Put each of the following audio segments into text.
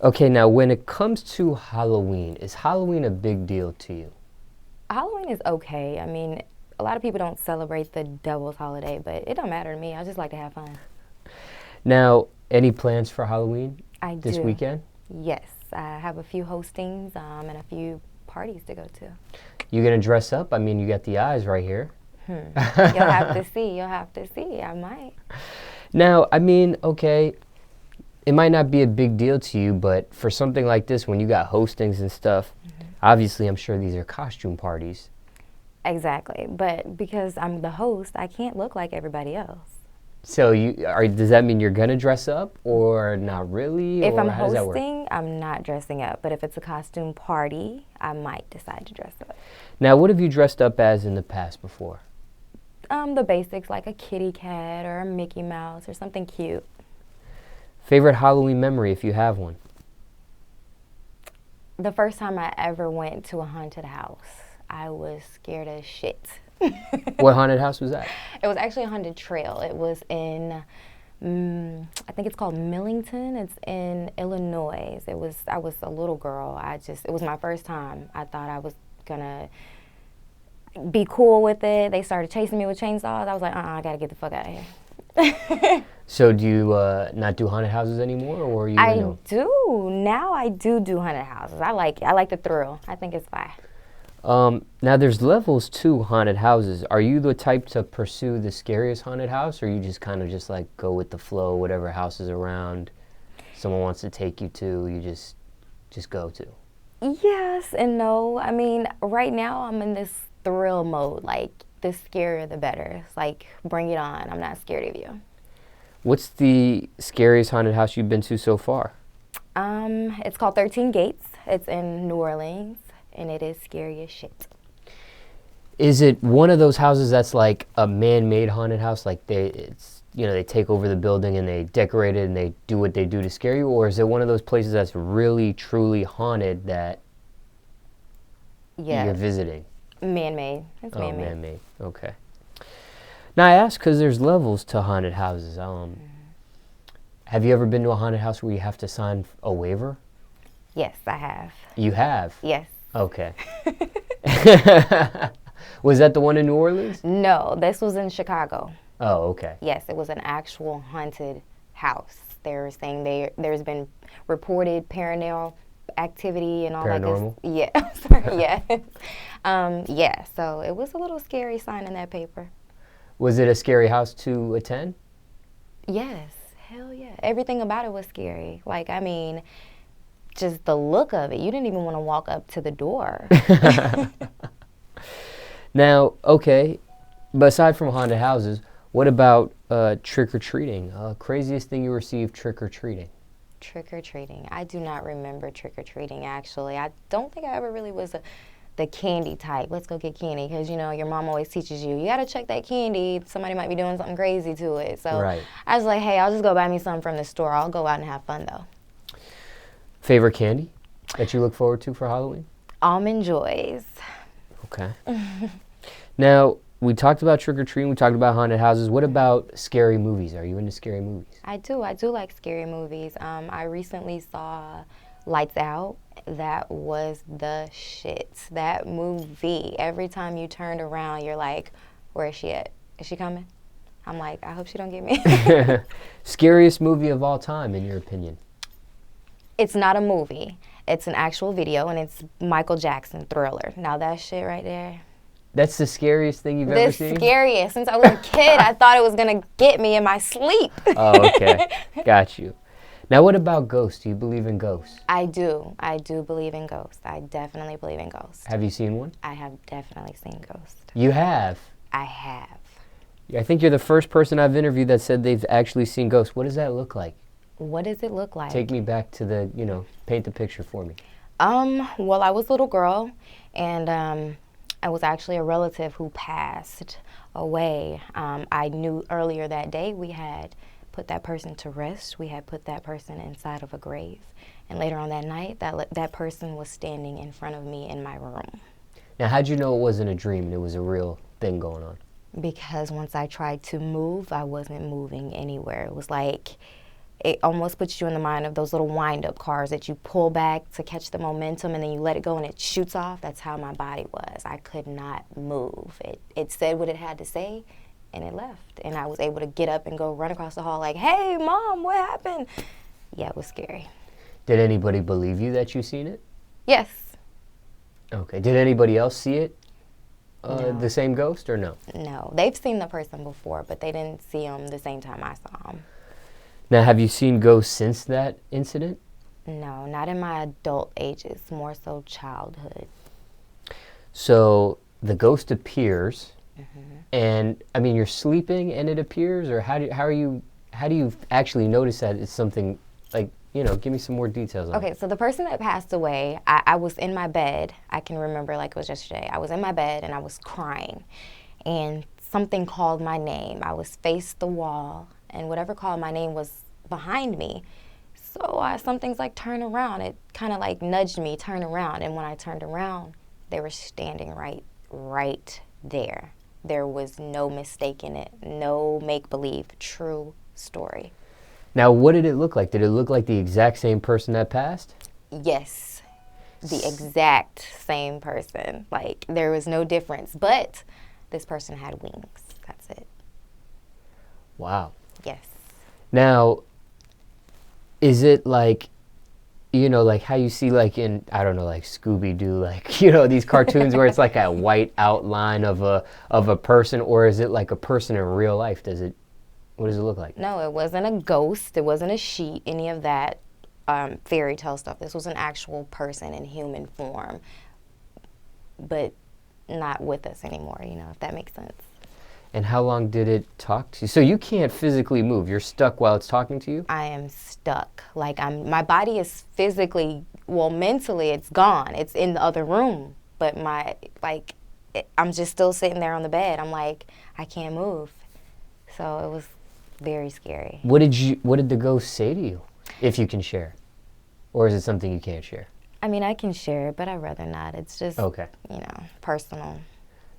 Okay, now when it comes to Halloween, is Halloween a big deal to you? Halloween is okay. I mean, a lot of people don't celebrate the devil's holiday, but it don't matter to me. I just like to have fun. Now, any plans for Halloween I this do. weekend? Yes, I have a few hostings and a few parties to go to. You gonna dress up? I mean, you got the eyes right here. You'll have to see. You'll have to see. I might. Now, I mean, okay, it might not be a big deal to you, but for something like this, when you got hostings and stuff, obviously I'm sure these are costume parties. Exactly. But because I'm the host, I can't look like everybody else. So does that mean you're gonna dress up or not really, If or I'm how does that work? hosting, I'm not dressing up. But if it's a costume party, I might decide to dress up. Now, what have you dressed up as in the past before? The basics like a kitty cat or a Mickey Mouse or something cute. Favorite Halloween memory if you have one? The first time I ever went to a haunted house, I was scared as shit. What haunted house was that? It was actually a haunted trail. It was in, I think it's called Millington. It's in Illinois. I was a little girl. It was my first time. I thought I was gonna be cool with it. They started chasing me with chainsaws. I was like, I gotta get the fuck out of here. So do you not do haunted houses anymore, or you? I do. Now I do haunted houses. I like the thrill. I think it's fun. Now there's levels to haunted houses. Are you the type to pursue the scariest haunted house, or you just kind of just like go with the flow, whatever house is around, someone wants to take you to, you just go to? Yes and no. I mean, right now I'm in this thrill mode. Like, the scarier the better. It's like, bring it on. I'm not scared of you. What's the scariest haunted house you've been to so far? It's called 13 Gates. It's in New Orleans, and it is scary as shit. Is it one of those houses that's like a man-made haunted house, like they take over the building and they decorate it and they do what they do to scare you, or is it one of those places that's really truly haunted that you're visiting? Man-made. It's man-made. Man-made. Okay. Now I ask because there's levels to haunted houses. Have you ever been to a haunted house where you have to sign a waiver? Yes, I have. You have? Yes. Okay. Was that the one in New Orleans? No, this was in Chicago. Oh, okay. Yes, it was an actual haunted house. They're saying there's been reported paranormal activity and all Paranormal? that. Yeah, sorry, yeah. Yeah, so it was a little scary signing that paper. Was it a scary house to attend? Yes, hell yeah. Everything about it was scary. Like, I mean, just the look of it. You didn't even want to walk up to the door. Now, okay, but aside from haunted houses, what about trick-or-treating? Craziest thing you received trick-or-treating? Trick-or-treating. I do not remember trick-or-treating, actually. I don't think I ever really was the candy type. Let's go get candy, because, your mom always teaches you got to check that candy. Somebody might be doing something crazy to it. So right. I was like, hey, I'll just go buy me something from the store. I'll go out and have fun, though. Favorite candy that you look forward to for Halloween? Almond Joys. Okay. Now, we talked about trick-or-treating, we talked about haunted houses. What about scary movies? Are you into scary movies? I do like scary movies. I recently saw Lights Out. That was the shit. That movie, every time you turned around, you're like, where is she at? Is she coming? I'm like, I hope she don't get me. Scariest movie of all time, in your opinion? It's not a movie. It's an actual video, and it's Michael Jackson, Thriller. Now that shit right there. That's the scariest thing you've ever seen? The scariest. Since I was a kid, I thought it was going to get me in my sleep. Oh, okay. Got you. Now, what about ghosts? Do you believe in ghosts? I do. I do believe in ghosts. I definitely believe in ghosts. Have you seen one? I have definitely seen ghosts. You have? I have. I think you're the first person I've interviewed that said they've actually seen ghosts. What does that look like? What does it look like? Take me back to paint the picture for me. Well, I was a little girl, and I was actually a relative who passed away. I knew earlier that day we had put that person to rest. We had put that person inside of a grave. And later on that night, that person was standing in front of me in my room. Now, how'd you know it wasn't a dream and it was a real thing going on? Because once I tried to move, I wasn't moving anywhere. It was like it almost puts you in the mind of those little wind-up cars that you pull back to catch the momentum and then you let it go and it shoots off. That's how my body was. I could not move. It said what it had to say, and it left. And I was able to get up and go run across the hall like, hey, Mom, what happened? Yeah, it was scary. Did anybody believe you that you seen it? Yes. Okay. Did anybody else see it? No. The same ghost or no? No. They've seen the person before, but they didn't see him the same time I saw him. Now, have you seen ghosts since that incident? No, not in my adult ages, more so childhood. So the ghost appears, and I mean, you're sleeping and it appears, or how do you actually notice that it's something like, give me some more details on it. Okay, so the person that passed away, I was in my bed. I can remember like it was yesterday. I was in my bed and I was crying, and something called my name. I was faced the wall, and whatever called my name was behind me. So something's like, turn around. It kind of like nudged me, turn around. And when I turned around, they were standing right there. There was no mistaking it, no make-believe, true story. Now, what did it look like? Did it look like the exact same person that passed? Yes, the exact same person. Like, there was no difference, but this person had wings. That's it. Wow. Yes. Now, is it like, like how you see like in, I don't know, like Scooby-Doo, like, these cartoons where it's like a white outline of a person, or is it like a person in real life? What does it look like? No, it wasn't a ghost. It wasn't a sheet, any of that fairy tale stuff. This was an actual person in human form, but not with us anymore, if that makes sense. And how long did it talk to you? So you can't physically move. You're stuck while it's talking to you? I am stuck. Like, my body is physically, mentally it's gone. It's in the other room. But I'm just still sitting there on the bed. I'm like, I can't move. So it was very scary. What did the ghost say to you, if you can share? Or is it something you can't share? I mean, I can share it, but I'd rather not. It's just, okay, personal.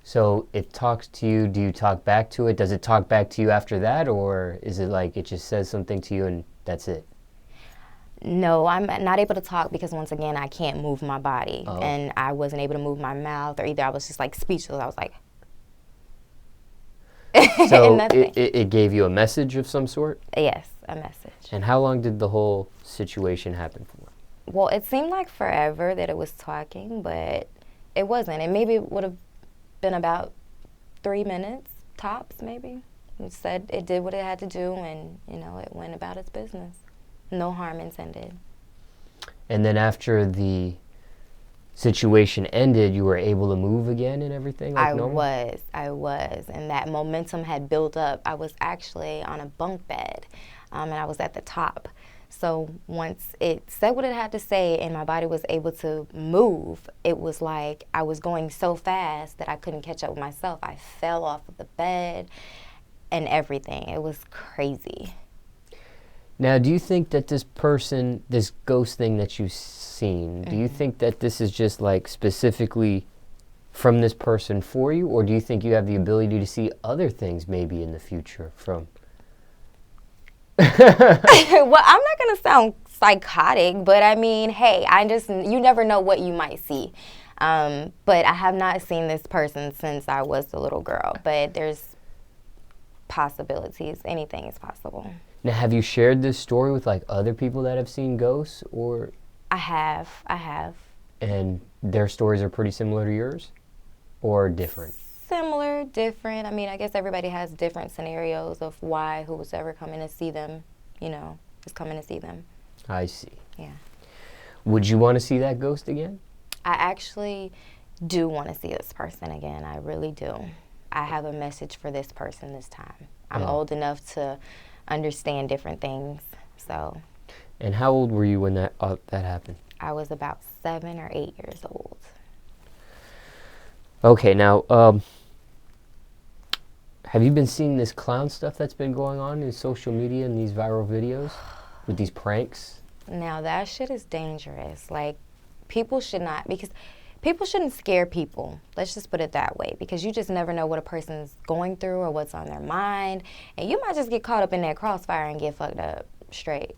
So it talks to you. Do you talk back to it? Does it talk back to you after that? Or is it like it just says something to you and that's it? No, I'm not able to talk because, once again, I can't move my body. Oh. And I wasn't able to move my mouth, or either I was just like speechless. I was like, So nothing. it gave you a message of some sort? Yes, a message. And how long did the whole situation happen for? Well, it seemed like forever that it was talking, but it wasn't. And maybe it would have been about 3 minutes, tops, maybe. It said it did what it had to do, and, it went about its business. No harm intended. And then after the situation ended, you were able to move again and everything like normal? I was. And that momentum had built up. I was actually on a bunk bed, and I was at the top. So once it said what it had to say and my body was able to move, it was like I was going so fast that I couldn't catch up with myself. I fell off of the bed and everything. It was crazy. Now, do you think that this person, this ghost thing that you've seen, do you think that this is just like specifically from this person for you, or do you think you have the ability to see other things maybe in the future from? Well, I'm not going to sound psychotic, but I mean, hey, you never know what you might see. But I have not seen this person since I was a little girl, but there's possibilities. Anything is possible. Now, have you shared this story with like other people that have seen ghosts, or? I have. And their stories are pretty similar to yours, or different? Similar, different. I mean, I guess everybody has different scenarios of why who's ever coming to see them, is coming to see them. I see. Yeah. Would you want to see that ghost again? I actually do want to see this person again. I really do. I have a message for this person this time. I'm old enough to understand different things, so. And how old were you when that happened? I was about 7 or 8 years old. Okay, now, have you been seeing this clown stuff that's been going on in social media and these viral videos with these pranks? Now, that shit is dangerous. Like, people shouldn't scare people. Let's just put it that way, because you just never know what a person's going through or what's on their mind, and you might just get caught up in that crossfire and get fucked up. straight.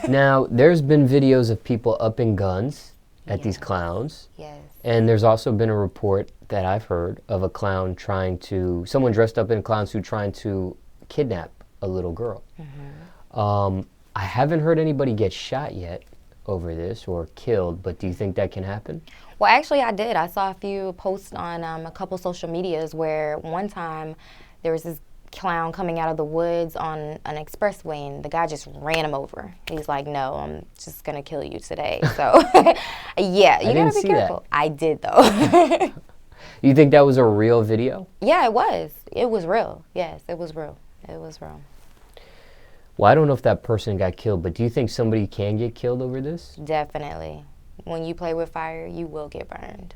Now, there's been videos of people upping guns at these Yes. clowns. Yes. And there's also been a report that I've heard of a clown someone dressed up in a clown suit trying to kidnap a little girl. I haven't heard anybody get shot yet over this or killed, but do you think that can happen? Well, actually, I did. I saw a few posts on a couple social medias where one time there was this clown coming out of the woods on an expressway, and the guy just ran him over. He's like, "No, I'm just gonna kill you today." So, yeah, you didn't gotta be see careful. that. I did though. You think that was a real video? Yeah, it was. It was real. Yes, it was real. It was real. Well, I don't know if that person got killed, but do you think somebody can get killed over this? Definitely. When you play with fire, you will get burned.